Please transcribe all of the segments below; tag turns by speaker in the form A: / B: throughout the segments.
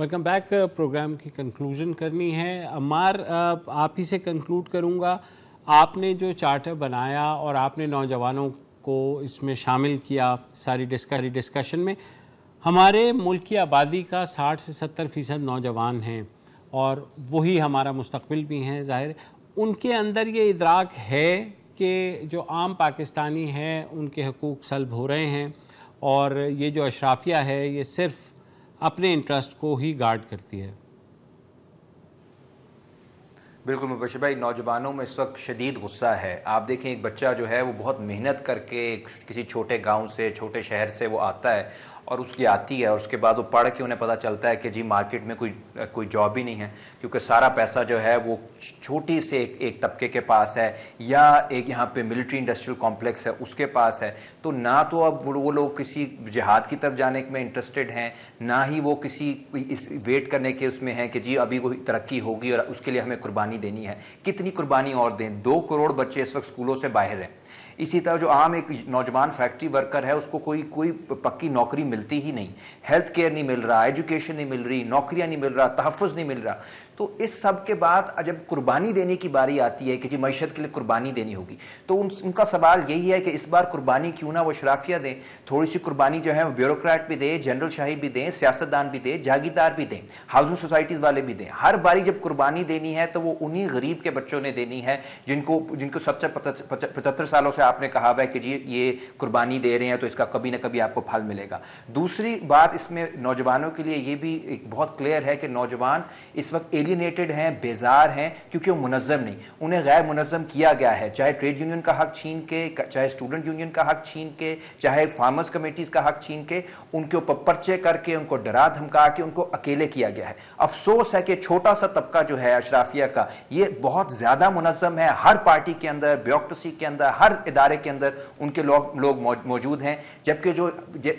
A: Welcome back. Programme की conclusion करनी है। अम्मार, आप ही से कंक्लूड करूँगा। आपने जो चार्टर बनाया और आपने नौजवानों को इसमें शामिल किया सारी डिस्कशन में, हमारे मुल्क की आबादी का 60 से 70% नौजवान हैं और वही हमारा मुस्तकबिल भी हैं। ज़ाहिर उनके अंदर ये इदराक है कि जो आम पाकिस्तानी हैं उनके हकूक़ सल्ब हो रहे हैं और ये जो अशराफिया है ये सिर्फ़ अपने इंटरेस्ट को ही गार्ड करती है।
B: बिल्कुल मुबश्शिर भाई, नौजवानों में इस वक्त शदीद गुस्सा है। आप देखें, एक बच्चा जो है वो बहुत मेहनत करके किसी छोटे गांव से, छोटे शहर से वो आता है और उसकी आती है और उसके बाद वो पढ़ के उन्हें पता चलता है कि जी मार्केट में कोई जॉब ही नहीं है, क्योंकि सारा पैसा जो है वो छोटी से एक तबके के पास है या एक यहाँ पे मिलिट्री इंडस्ट्रियल कॉम्प्लेक्स है उसके पास है। तो ना तो अब वो लोग किसी जिहाद की तरफ जाने में इंटरेस्टेड हैं, ना ही वो किसी इस वेट करने के उसमें हैं कि जी अभी कोई तरक्की होगी और उसके लिए हमें कुर्बानी देनी है। कितनी कुर्बानी और दें? 2 करोड़ बच्चे इस वक्त स्कूलों से बाहर हैं। इसी तरह जो आम एक नौजवान फैक्ट्री वर्कर है उसको कोई पक्की नौकरी मिलती ही नहीं, हेल्थ केयर नहीं मिल रहा, एजुकेशन नहीं मिल रही, नौकरियां नहीं मिल रहा, तहफ़्फ़ुज़ नहीं मिल रहा। तो इस सब के बाद जब कुर्बानी देने की बारी आती है कि जी मईशत के लिए कुर्बानी देनी होगी, तो उनका सवाल यही है कि इस बार कुर्बानी क्यों ना वो शराफिया दें। थोड़ी सी कुर्बानी जो है वो ब्यूरोक्रेट भी दे, जनरल शाही भी दें, सियासतदान भी दें, जागीरदार भी दें, हाउसिंग सोसाइटीज़ वाले भी दें। हर बारी जब कुर्बानी देनी है तो वो उन्हीं गरीब के बच्चों ने देनी है जिनको 75 सालों से आपने कहा हुआ है कि जी ये कुर्बानी दे रहे हैं तो इसका कभी ना कभी आपको फल मिलेगा। दूसरी बात इसमें नौजवानों के लिए ये भी एक बहुत क्लियर है कि नौजवान इस वक्त एलियनेटेड हैं, बेजार हैं, क्योंकि वो मुनज़्ज़म नहीं, उन्हें गैर मुनज़्ज़म किया गया है। चाहे ट्रेड यूनियन का हक छीन के, चाहे स्टूडेंट यूनियन का हक छीन के, चाहे फार्मर्स कमेटीज़ का हक छीन के, उनके ऊपर पर्चे करके, उनको डरा धमका के उनको अकेले किया गया है। अफसोस है कि छोटा सा तबका जो है अशराफिया का, ये बहुत ज़्यादा मुनज़्ज़म है। हर पार्टी के अंदर, ब्यूरोक्रेसी के अंदर, हर इदारे के अंदर उनके लोग मौजूद हैं, जबकि जो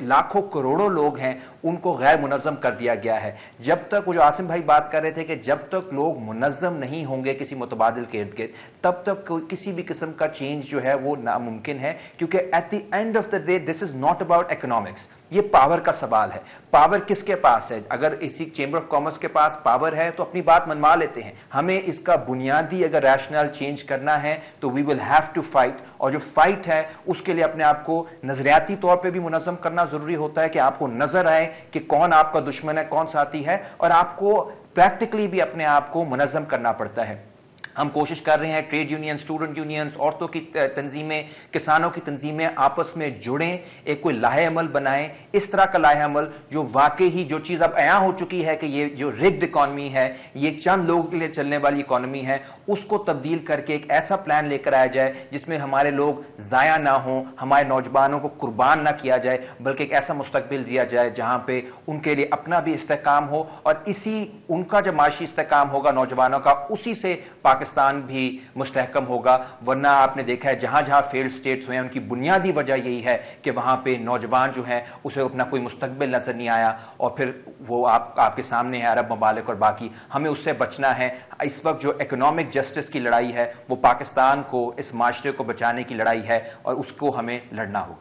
B: लाखों करोड़ों लोग हैं उनको गैर मुनज़्ज़म कर दिया गया है। जब तक वो जो आसिम भाई बात कर रहे थे कि जब तक लोग मुनज़्ज़म नहीं होंगे किसी मुतबादिल के इर्द गिर्द, तब तक किसी भी किस्म का चेंज जो है वो नामुमकिन है, क्योंकि at the end of the day this is not about economics. ये पावर का सवाल है। पावर किसके पास है? अगर इसी चेंबर ऑफ कॉमर्स के पास पावर है तो अपनी बात मनवा लेते हैं। हमें इसका बुनियादी अगर रैशनल चेंज करना है तो we will have to fight, और जो फाइट है उसके लिए अपने आप को नजरियाती तौर पे भी मुनज़्ज़म करना जरूरी होता है कि आपको नजर आए कि कौन आपका दुश्मन है, कौन साथी है, और आपको प्रैक्टिकली भी अपने आप को मुनज़्ज़म करना पड़ता है। हम कोशिश कर रहे हैं ट्रेड यूनियन, स्टूडेंट यूनियंस, औरतों की तंजीमें, किसानों की तंजीमें आपस में जुड़ें, एक कोई लाहे अमल बनाएं, इस तरह का लाहे अमल जो वाकई ही जो चीज़ अब आया हो चुकी है कि ये जो रिग्ड इकॉनमी है, ये चंद लोगों के लिए चलने वाली इकॉनमी है, उसको तब्दील करके एक ऐसा प्लान लेकर आया जाए जिसमें हमारे लोग ज़ाया ना हो, हमारे नौजवानों को कुर्बान ना किया जाए, बल्कि एक ऐसा मुस्तकबिल दिया जाए जहाँ पे उनके लिए अपना भी इस्तेहकाम हो, और इसी उनका जब माशी इस्तेहकाम होगा नौजवानों का, उसी से पाकिस्तान भी मुस्तहकम होगा। वरना आपने देखा है जहां जहां फेल्ड स्टेट्स हुए हैं उनकी बुनियादी वजह यही है कि वहां पे नौजवान जो है उसे अपना कोई मुस्तकबिल नजर नहीं आया, और फिर वो आपके सामने है अरब ममालिक और बाकी। हमें उससे बचना है। इस वक्त जो इकोनॉमिक जस्टिस की लड़ाई है वो पाकिस्तान को, इस माशरे को बचाने की लड़ाई है, और उसको हमें लड़ना होगा।